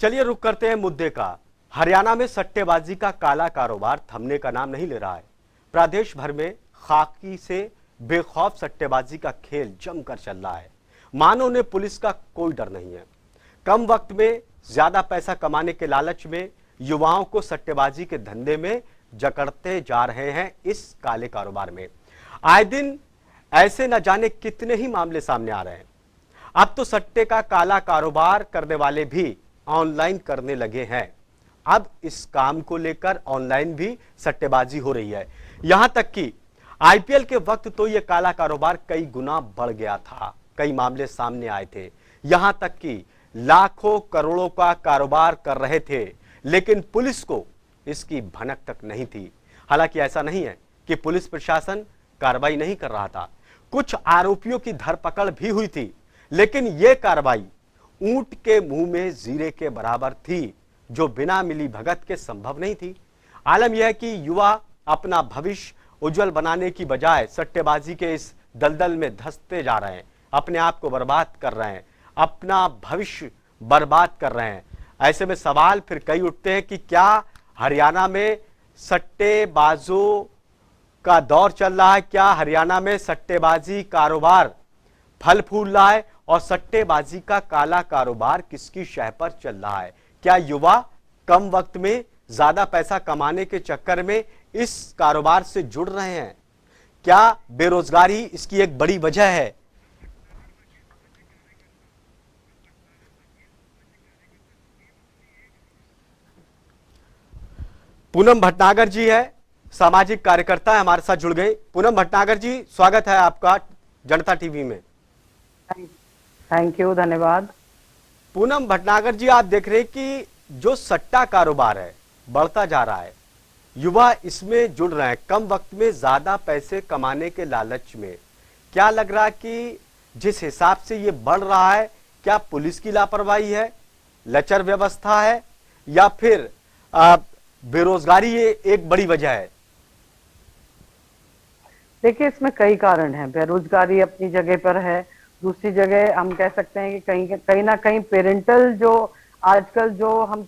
चलिए रुक करते हैं मुद्दे का। हरियाणा में सट्टेबाजी का काला कारोबार थमने का नाम नहीं ले रहा है। प्रदेश भर में खाकी से बेखौफ सट्टेबाजी का खेल जमकर चल रहा है। मानो उन्हें पुलिस का कोई डर नहीं है। कम वक्त में ज्यादा पैसा कमाने के लालच में युवाओं को सट्टेबाजी के धंधे में जकड़ते जा रहे हैं। इस काले कारोबार में आए दिन ऐसे न जाने कितने ही मामले सामने आ रहे हैं। अब तो सट्टे का काला कारोबार करने वाले भी ऑनलाइन करने लगे हैं। अब इस काम को लेकर ऑनलाइन भी सट्टेबाजी हो रही है। यहां तक कि आईपीएल के वक्त तो यह काला कारोबार कई गुना बढ़ गया था। कई मामले सामने आए थे। यहां तक कि लाखों करोड़ों का कारोबार कर रहे थे, लेकिन पुलिस को इसकी भनक तक नहीं थी। हालांकि ऐसा नहीं है कि पुलिस प्रशासन कार्रवाई नहीं कर रहा था। कुछ आरोपियों की धरपकड़ भी हुई थी, लेकिन यह कार्रवाई ऊंट के मुंह में जीरे के बराबर थी, जो बिना मिली भगत के संभव नहीं थी। आलम यह है कि युवा अपना भविष्य उज्जवल बनाने की बजाय सट्टेबाजी के इस दलदल में धंसते जा रहे हैं, अपने आप को बर्बाद कर रहे हैं, अपना भविष्य बर्बाद कर रहे हैं। ऐसे में सवाल फिर कई उठते हैं कि क्या हरियाणा में सट्टेबाजों का दौर चल रहा है? क्या हरियाणा में सट्टेबाजी कारोबार फल फूल रहा है और सट्टेबाजी का काला कारोबार किसकी शह पर चल रहा है? क्या युवा कम वक्त में ज्यादा पैसा कमाने के चक्कर में इस कारोबार से जुड़ रहे हैं? क्या बेरोजगारी इसकी एक बड़ी वजह है? पूनम भटनागर जी है, सामाजिक कार्यकर्ता है, हमारे साथ जुड़ गए। पूनम भटनागर जी, स्वागत है आपका जनता टीवी में। थैंक यू, धन्यवाद। पूनम भटनागर जी, आप देख रहे हैं कि जो सट्टा कारोबार है बढ़ता जा रहा है, युवा इसमें जुड़ रहे हैं कम वक्त में ज्यादा पैसे कमाने के लालच में। क्या लग रहा है कि जिस हिसाब से ये बढ़ रहा है, क्या पुलिस की लापरवाही है, लचर व्यवस्था है, या फिर बेरोजगारी ये एक बड़ी वजह है? देखिए, इसमें कई कारण हैं। बेरोजगारी अपनी जगह पर है। दूसरी जगह हम कह सकते हैं कि कहीं ना कहीं पेरेंटल जो आजकल जो हम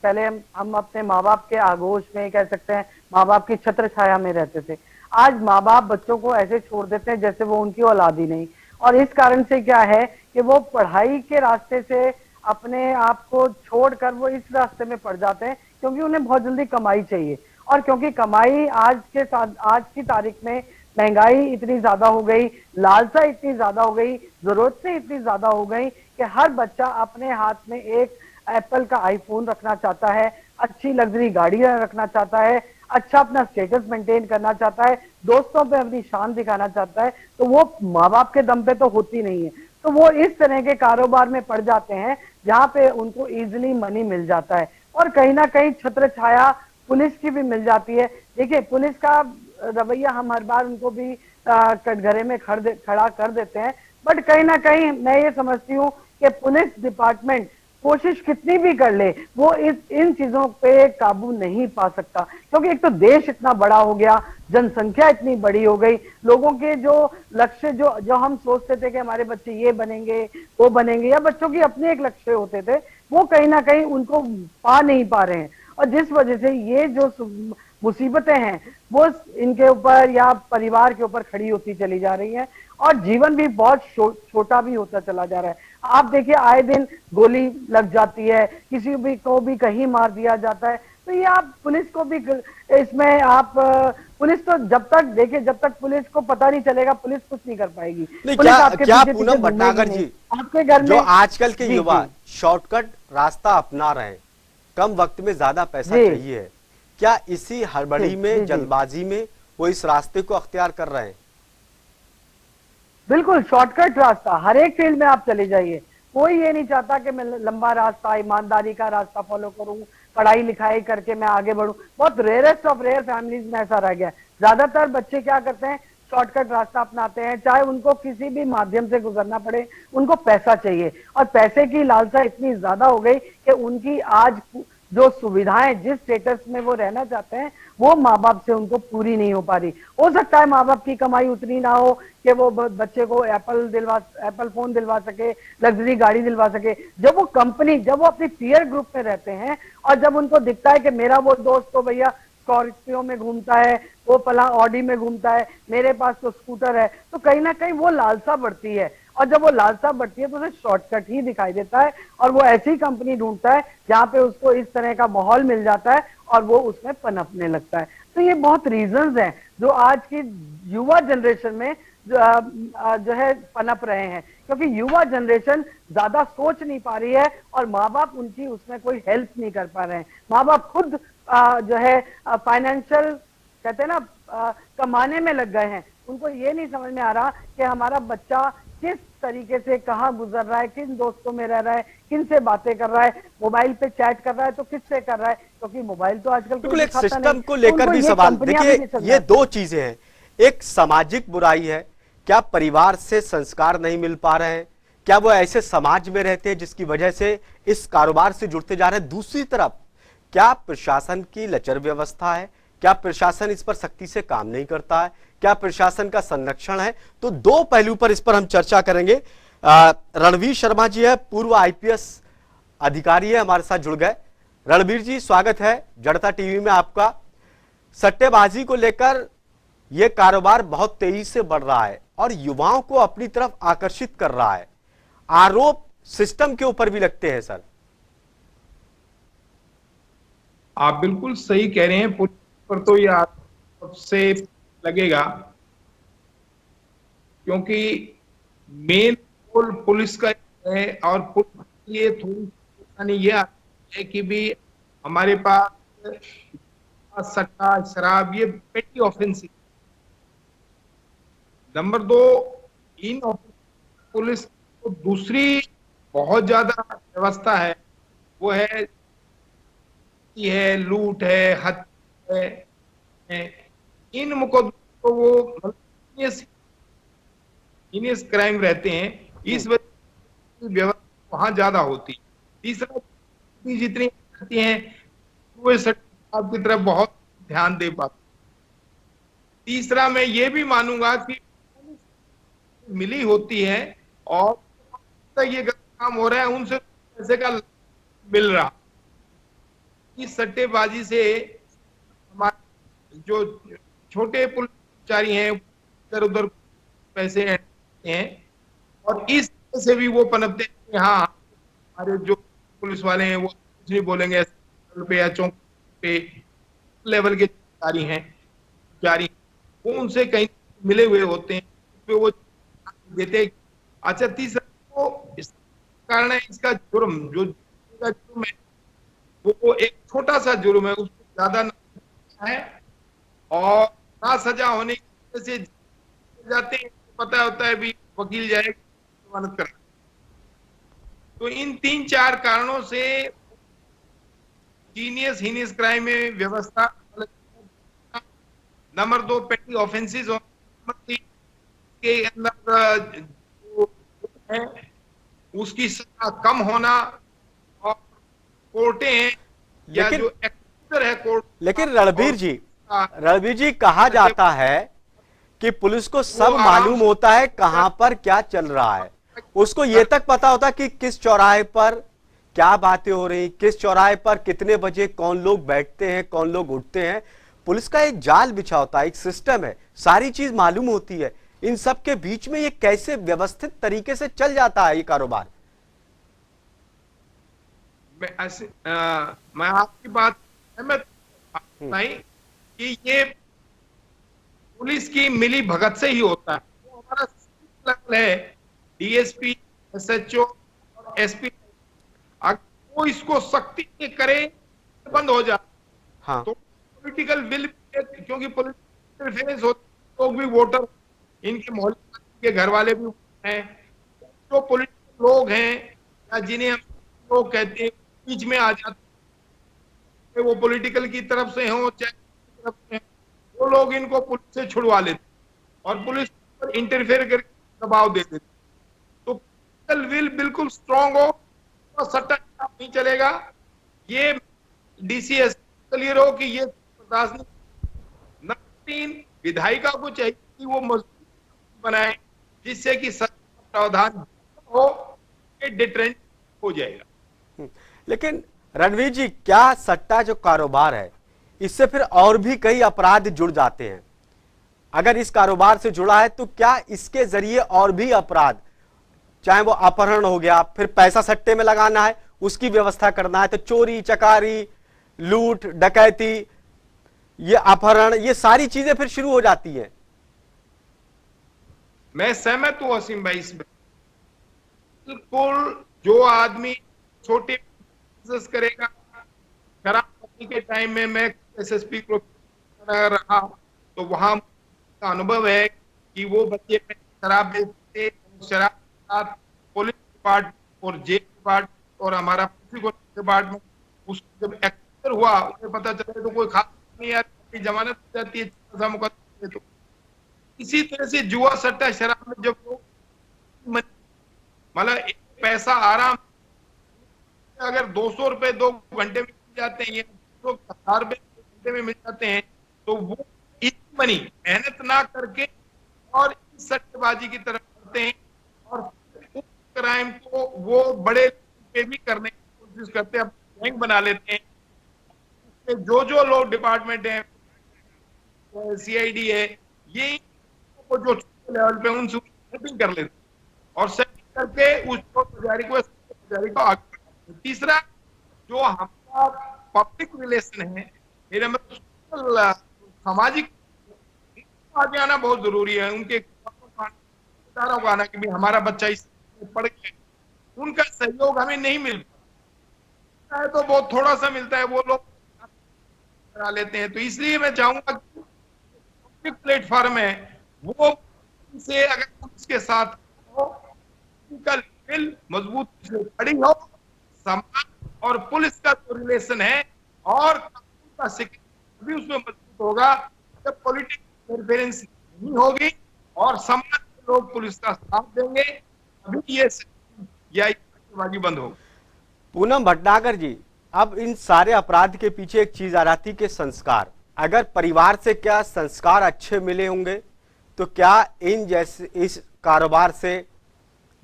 अपने माँ बाप के आगोश में कह सकते हैं, माँ बाप की छत्र छाया में रहते थे। आज माँ बाप बच्चों को ऐसे छोड़ देते हैं जैसे वो उनकी औलाद ही नहीं। और इस कारण से क्या है कि वो पढ़ाई के रास्ते से अपने आप को छोड़कर वो इस रास्ते में पड़ जाते हैं, क्योंकि उन्हें बहुत जल्दी कमाई चाहिए। और क्योंकि कमाई आज की तारीख में महंगाई इतनी ज्यादा हो गई, लालसा इतनी ज्यादा हो गई, जरूरतें इतनी ज्यादा हो गई कि हर बच्चा अपने हाथ में एक एप्पल का आईफोन रखना चाहता है, अच्छी लग्जरी गाड़ियां रखना चाहता है, अच्छा अपना स्टेटस मेंटेन करना चाहता है, दोस्तों पे अपनी शान दिखाना चाहता है। तो वो माँ बाप के दम पे तो होती नहीं है, तो वो इस तरह के कारोबार में पड़ जाते हैं जहाँ पे उनको इजिली मनी मिल जाता है। और कहीं ना कहीं छत्र छाया पुलिस की भी मिल जाती है। देखिए, पुलिस का रवैया हम हर बार उनको भी कटघरे में खड़ा कर देते हैं, बट कहीं ना कहीं मैं ये समझती हूँ कि पुलिस डिपार्टमेंट कोशिश कितनी भी कर ले, वो इन चीजों पे काबू नहीं पा सकता। क्योंकि एक तो देश इतना बड़ा हो गया, जनसंख्या इतनी बड़ी हो गई, लोगों के जो लक्ष्य जो हम सोचते थे कि हमारे बच्चे ये बनेंगे वो बनेंगे, या बच्चों की अपने एक लक्ष्य होते थे, वो कहीं ना कहीं उनको पा नहीं पा रहे हैं। और जिस वजह से ये जो मुसीबतें हैं वो इनके ऊपर या परिवार के ऊपर खड़ी होती चली जा रही हैं, और जीवन भी बहुत छोटा भी होता चला जा रहा है। आप देखिए, आए दिन गोली लग जाती है, किसी भी को भी कहीं मार दिया जाता है। तो ये आप पुलिस को भी इसमें आप पुलिस तो जब तक पुलिस को पता नहीं चलेगा, पुलिस कुछ नहीं कर पाएगी। नहीं, पुलिस क्या पूनम भटनागर जी, आपके घर में जो आजकल के युवा शॉर्टकट रास्ता अपना रहे हैं, कम वक्त में ज्यादा पैसा चाहिए है, क्या इसी हड़बड़ी में जल्दबाजी में वो इस रास्ते को अख्तियार कर रहे हैं? बिल्कुल, शॉर्टकट रास्ता हर एक फील्ड में आप चले जाइए। कोई ये नहीं चाहता कि मैं लंबा रास्ता, ईमानदारी का रास्ता फॉलो करूं, पढ़ाई लिखाई करके मैं आगे बढ़ूं। बहुत रेयरेस्ट ऑफ रेयर फैमिलीज में ऐसा रह गया। ज्यादातर बच्चे क्या करते हैं, शॉर्टकट रास्ता अपनाते हैं, चाहे उनको किसी भी माध्यम से गुजरना पड़े, उनको पैसा चाहिए। और पैसे की लालसा इतनी ज्यादा हो गई कि उनकी आज जो सुविधाएं जिस स्टेटस में वो रहना चाहते हैं वो माँ बाप से उनको पूरी नहीं हो पा रही। हो सकता है माँ बाप की कमाई उतनी ना हो कि वो बच्चे को एप्पल फोन दिलवा सके, लग्जरी गाड़ी दिलवा सके। जब वो कंपनी, जब वो अपनी पीयर ग्रुप में रहते हैं और जब उनको दिखता है कि मेरा वो दोस्त तो भैया स्कॉर्पियो में घूमता है, वो पला ऑडी में घूमता है, मेरे पास तो स्कूटर है, तो कहीं ना कहीं वो लालसा बढ़ती है। और जब वो लालसा बढ़ती है तो उसे शॉर्टकट ही दिखाई देता है और वो ऐसी कंपनी ढूंढता है जहां पे उसको इस तरह का माहौल मिल जाता है और वो उसमें पनपने लगता है। तो ये बहुत रीजंस हैं जो आज की युवा जनरेशन में जो है पनप रहे हैं, क्योंकि युवा जनरेशन ज्यादा सोच नहीं पा रही है और माँ बाप उनकी उसमें कोई हेल्प नहीं कर पा रहे हैं। माँ बाप खुद जो है फाइनेंशियल कहते हैं ना कमाने में लग गए हैं। उनको ये नहीं समझ में आ रहा कि हमारा बच्चा किस तरीके से कहाँ गुजर रहा है, किन दोस्तों में रह रहा है, किन से बातें कर रहा है, मोबाइल पे चैट कर रहा है तो किससे कर रहा है, क्योंकि मोबाइल तो आजकल कोई बिल्कुल, एक दिखाता सिस्टम नहीं। को तो लेकर उनको भी ये सवाल, कंपनियां भी देखिए नहीं समझ ये आती। दो चीजें हैं। एक सामाजिक बुराई है, क्या परिवार से संस्कार नहीं मिल पा रहे हैं, क्या वो ऐसे समाज में रहते हैं जिसकी वजह से इस कारोबार से जुड़ते जा रहे हैं। दूसरी तरफ क्या प्रशासन की लचर व्यवस्था है, क्या प्रशासन इस पर सख्ती से काम नहीं करता है, क्या प्रशासन का संरक्षण है। तो दो पहलू पर इस पर हम चर्चा करेंगे। रणवीर शर्मा जी है, पूर्व आईपीएस अधिकारी है, हमारे साथ जुड़ गए। रणवीर जी, स्वागत है जड़ता टीवी में आपका। सट्टेबाजी को लेकर यह कारोबार बहुत तेजी से बढ़ रहा है और युवाओं को अपनी तरफ आकर्षित कर रहा है। आरोप सिस्टम के ऊपर भी लगते हैं सर। आप बिल्कुल सही कह रहे हैं। पुलिस पर तो ये सबसे लगेगा, क्योंकि मेन रोल पुलिस का है और पुलिस के लिए थोड़ी परेशानी ये आती है कि भी हमारे पास सट्टा, शराब, ये पेटी ऑफेंस। नंबर दो, इन पुलिस को दूसरी बहुत ज्यादा व्यवस्था है, वो है लूट है, हत्या है। इन मुकदमों को वो हीनियस क्राइम रहते हैं, इस वजह से व्यवस्था वहां ज्यादा होती है। तीसरा, जितनी रहती हैं वो सरकार की तरफ बहुत ध्यान दे पाते। तीसरा, मैं ये भी मानूंगा कि मिली होती है और ये गलत काम हो रहा है उनसे पैसे का मिल रहा। इस सट्टेबाजी से हमारे जो छोटे पुलिस कर्मचारी हैं इधर उधर पैसे हैं और इस तरह से भी वो पनपते हैं कि हाँ, हमारे जो पुलिस वाले हैं वो कुछ नहीं बोलेंगे पे या चौक पे लेवल के अधिकारी हैं, जारी वो उनसे कहीं मिले हुए होते हैं, पे वो देते हैं। अच्छा, तीसरा तो इस कारण है इसका जुर्म, जो जुर्म है वो एक छोटा सा जुर्म है, उसको ज्यादा है और ना सजा होने की वजह से जाते हैं, पता होता है भी वकील जाएगा जमानत करना। तो इन 3-4 कारणों से हीनियस क्राइम में व्यवस्था। नंबर 2, पेटी ऑफेंसेस। नंबर 3 के अंदर जो है उसकी सजा कम होना और कोर्टें हैं या लेकिन जो एक्टर है कोर्ट। लेकिन रणवीर जी कहा जाता है कि पुलिस को सब मालूम होता है कहां पर क्या चल रहा है। उसको ये तक पता होता कि किस चौराहे पर क्या बातें हो रही, किस चौराहे पर कितने बजे कौन लोग बैठते हैं, कौन लोग उठते हैं। पुलिस का एक जाल बिछा होता है, एक सिस्टम है, सारी चीज मालूम होती है। इन सब के बीच में ये कैसे व्यवस्थित तरीके से चल जाता है ये कारोबार। मैं आपकी बात सहमत नहीं कि ये पुलिस की मिली भगत से ही होता है। वो हमारा लेवल है, डीएसपी, एसएचओ और एसपी, अगर वो इसको सख्ती से करे बंद हो जाए। हाँ। तो पॉलिटिकल विल, क्योंकि पॉलिटिकल इंटरफेरेंस होते, लोग भी वोटर, इनके मोहल्ले के घर वाले भी हैं, जो पॉलिटिकल लोग हैं या जिन्हें हम लोग कहते हैं बीच में आ जाते हैं, वो पॉलिटिकल की तरफ से हो चाहे तरफ से, वो लोग इनको पुलिस से छुड़वा लेते और पुलिस पर इंटरफेयर करके दबाव दे देते। तो पॉलिटिकल विल बिल्कुल स्ट्रांग हो तो सट्टा नहीं चलेगा। ये डीसीएस क्लियर हो कि ये बर्दाश्त नहीं। नंबर 3, विधायिका को चाहिए कि वो मजबूत बनाए जिससे कि सजा प्रावधान हो, ये डिटरेंट हो जाएगा। लेकिन रणवीर जी, क्या सट्टा जो कारोबार है इससे फिर और भी कई अपराध जुड़ जाते हैं? अगर इस कारोबार से जुड़ा है तो क्या इसके जरिए और भी अपराध, चाहे वो अपहरण हो गया, फिर पैसा सट्टे में लगाना है उसकी व्यवस्था करना है, तो चोरी चकारी, लूट डकैती, ये अपहरण, ये सारी चीजें फिर शुरू हो जाती हैं। मैं सहमत हूं असीम भाई इसमें। बिल्कुल, जो आदमी छोटे बिजनेस करेगा, शराब पीने के टाइम में मैं एसएसपी को रहा तो वहां का अनुभव है कि वो बच्चे शराब बेचते, शराब के साथ पुलिस डिपार्टमेंट और जेल डिपार्टमेंट और हमारा प्रोसिक्यूशन डिपार्टमेंट उसको जब एक्सपायर हुआ, उन्हें पता चला तो कोई खास नहीं आती, जमानत हो जाती है, छोटा मुकदमा है। तो इसी तरह से जुआ सट्टा शराब में जब लोग मतलब पैसा आराम, अगर 200 रुपए 2 घंटे में मिल जाते हैं या 1000 रुपए 2 घंटे में मिल जाते हैं, तो वो इस मनी मेहनत ना करके और इस सट्टेबाजी की तरफ करते हैं और उस क्राइम को वो बड़े पे भी करने की कोशिश करते हैं, बैंक बना लेते हैं। जो लोग डिपार्टमेंट है, सीआईडी है, ये जो छोटे लेवल पे उनसे सेटिंग कर लेते हैं और सेटिंग करके उस पुजारी को आगे। तीसरा, जो हमारा पब्लिक रिलेशन है, मेरे मतलब सामाजिक आगे आना बहुत जरूरी है। उनके को आना कि भी हमारा बच्चा इस पढ़ के, उनका सहयोग हमें नहीं मिल पाता है, तो बहुत थोड़ा सा मिलता है, वो लोग करा लेते हैं। तो इसलिए मैं चाहूंगा कि पब्लिक प्लेटफॉर्म है वो से अगर उसके साथ हो, उनका लेवल मजबूत खड़ी हो, समाज और पुलिस का जो रिलेशन है और कानून का सिक्योरिटी भी उसमें मजबूत होगा, जब पॉलिटिकल इंटरफेरेंस नहीं होगी और समाज के लोग पुलिस का साथ देंगे, अभी ये सट्टेबाजी बंद होगी। पूनम भटनागर जी, अब इन सारे अपराध के पीछे एक चीज आ जाती कि संस्कार। अगर परिवार से क्या संस्कार अच्छे मिले होंगे तो क्या इन जैसे इस कारोबार से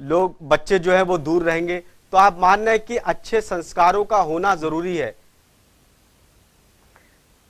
लोग, बच्चे जो है वो दूर रहेंगे? तो आप मान रहे हैं कि अच्छे संस्कारों का होना जरूरी है?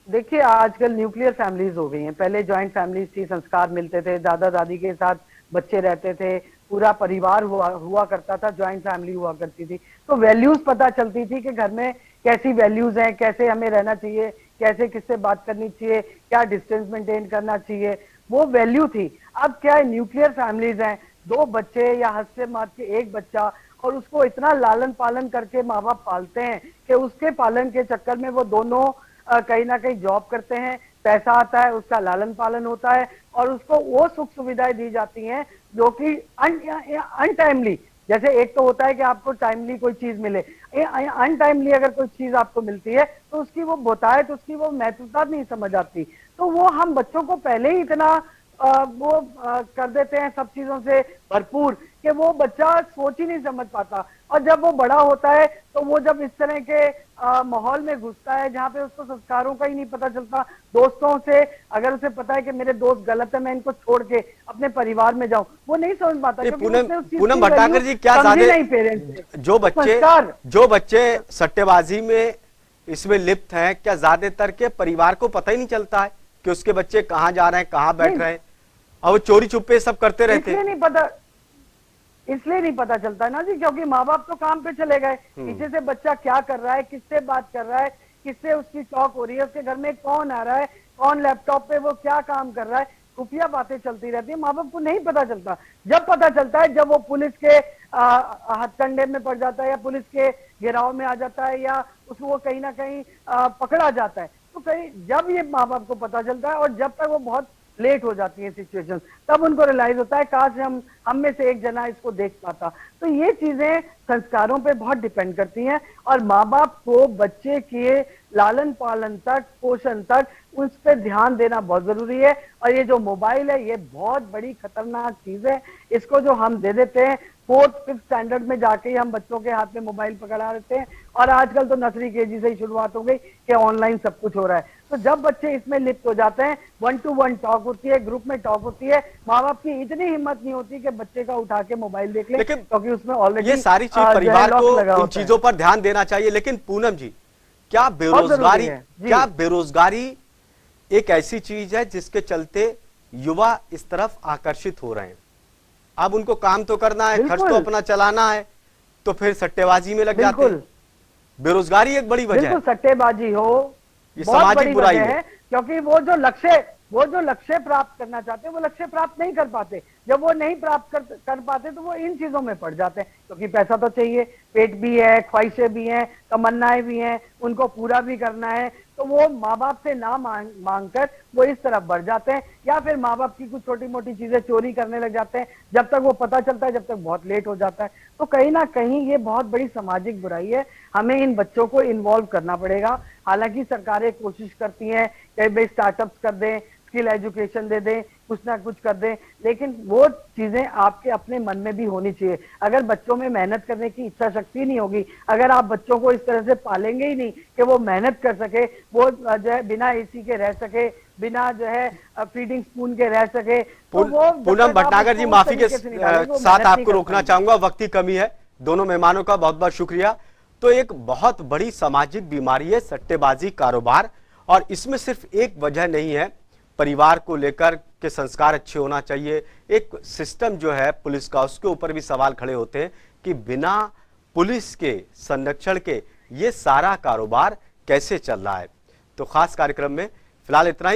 देखिए, आजकल न्यूक्लियर फैमिलीज हो गई हैं। पहले जॉइंट फैमिलीज थी, संस्कार मिलते थे, दादा दादी के साथ बच्चे रहते थे, पूरा परिवार हुआ करता था, जॉइंट फैमिली हुआ करती थी, तो वैल्यूज पता चलती थी कि घर में कैसी वैल्यूज हैं, कैसे हमें रहना चाहिए, कैसे किससे बात करनी चाहिए, क्या डिस्टेंस मेंटेन करना चाहिए, वो वैल्यू थी। अब क्या है, न्यूक्लियर फैमिलीज हैं, 2 बच्चे या हद से मार के 1 बच्चा, और उसको इतना लालन पालन करके माँ बाप पालते हैं कि उसके पालन के चक्कर में वो दोनों कहीं ना कहीं जॉब करते हैं, पैसा आता है, उसका लालन पालन होता है और उसको वो सुख सुविधाएं दी जाती हैं जो कि अनटाइमली, जैसे एक तो होता है कि आपको टाइमली कोई चीज मिले, अनटाइमली अगर कोई चीज आपको मिलती है तो उसकी वो बहुतायत, उसकी वो महत्वता नहीं समझ आती। तो वो हम बच्चों को पहले ही इतना कर देते हैं सब चीजों से भरपूर कि वो बच्चा सोच ही नहीं समझ पाता, और जब वो बड़ा होता है तो वो जब इस तरह के माहौल में घुसता है जहाँ पे उसको संस्कारों का ही नहीं पता चलता, दोस्तों से अगर उसे पता है कि मेरे दोस्त गलत है, मैं इनको छोड़ के अपने परिवार में जाऊं, वो नहीं समझ पाता। पूनम भटनागर जी, क्या ज्यादा जो बच्चे सट्टेबाजी में इसमें लिप्त हैं, क्या ज्यादातर के परिवार को पता ही नहीं चलता है कि उसके बच्चे कहाँ जा रहे हैं, कहाँ बैठ रहे हैं, और वो चोरी छुपे सब करते रहते हैं? इसलिए नहीं पता चलता ना जी, क्योंकि माँ बाप तो काम पे चले गए, पीछे से बच्चा क्या कर रहा है, किससे बात कर रहा है, किससे उसकी टॉक हो रही है, उसके घर में कौन आ रहा है, कौन लैपटॉप पे वो क्या काम कर रहा है, खुफिया बातें चलती रहती है, माँ बाप को नहीं पता चलता। जब पता चलता है जब वो पुलिस के हथकंडे में पड़ जाता है या पुलिस के घेराव में आ जाता है या उसको कहीं ना कहीं पकड़ा जाता है, तो कहीं जब ये माँ बाप को पता चलता है और जब तक वो बहुत लेट हो जाती है सिचुएशन, तब उनको रियलाइज होता है काश हम में से एक जना इसको देख पाता। तो ये चीजें संस्कारों पे बहुत डिपेंड करती हैं और माँ बाप को बच्चे के लालन पालन तक, पोषण तक, उस पर ध्यान देना बहुत जरूरी है। और ये जो मोबाइल है, ये बहुत बड़ी खतरनाक चीज है, इसको जो हम दे देते हैं 4th 5th स्टैंडर्ड में जाके ही हम बच्चों के हाथ में मोबाइल पकड़ा देते हैं, और आजकल तो नर्सरी केजी से ही शुरुआत हो गई कि ऑनलाइन सब कुछ हो रहा है। तो जब बच्चे इसमें लिप्त हो जाते हैं, 1-to-1 टॉक होती है, ग्रुप में टॉक होती है, माँ बाप की इतनी हिम्मत नहीं होती कि बच्चे का उठा के मोबाइल देख ले, लेकिन क्योंकि उसमें ऑलरेडी ये सारी चीज परिवार को इन चीजों पर ध्यान देना चाहिए। लेकिन पूनम जी, क्या बेरोजगारी एक ऐसी चीज है जिसके चलते युवा इस तरफ आकर्षित हो रहे हैं? अब उनको काम तो करना है, खर्च तो अपना चलाना है, तो फिर सट्टेबाजी में लग जाते हैं। बेरोजगारी एक बड़ी वजह है, सट्टेबाजी हो, ये सामाजिक बुराई है, क्योंकि वो जो लक्ष्य प्राप्त करना चाहते हैं वो लक्ष्य प्राप्त नहीं कर पाते। जब वो नहीं प्राप्त कर पाते तो वो इन चीजों में पड़ जाते हैं, क्योंकि पैसा तो चाहिए, पेट भी है, ख्वाहिशें भी हैं, तमन्नाएं भी हैं, उनको पूरा भी करना है। तो वो माँ बाप से ना मांग कर वो इस तरफ बढ़ जाते हैं, या फिर माँ बाप की कुछ छोटी मोटी चीजें चोरी करने लग जाते हैं। जब तक वो पता चलता है, जब तक बहुत लेट हो जाता है। तो कहीं ना कहीं ये बहुत बड़ी सामाजिक बुराई है, हमें इन बच्चों को इन्वॉल्व करना पड़ेगा। हालांकि सरकारें कोशिश करती हैं कि भाई स्टार्टअप्स कर दें, स्किल एजुकेशन दे दें, कुछ ना कुछ कर दें, लेकिन वो चीजें आपके अपने मन में भी होनी चाहिए। अगर बच्चों में मेहनत करने की इच्छा शक्ति नहीं होगी, अगर आप बच्चों को इस तरह से पालेंगे ही नहीं कि वो मेहनत कर सके, वो जो है बिना एसी के रह सके, बिना जो है फीडिंग स्पून के रह सके, तो वो पूनम भटनागर जी, माफी के साथ आपको रोकना चाहूंगा, वक्त की कमी है। दोनों मेहमानों का बहुत बहुत शुक्रिया। तो एक बहुत बड़ी सामाजिक बीमारी है सट्टेबाजी कारोबार, और इसमें सिर्फ एक वजह नहीं है, परिवार को लेकर के संस्कार अच्छे होना चाहिए। एक सिस्टम जो है पुलिस का, उसके ऊपर भी सवाल खड़े होते हैं कि बिना पुलिस के संरक्षण के ये सारा कारोबार कैसे चल रहा है। तो खास कार्यक्रम में फिलहाल इतना ही।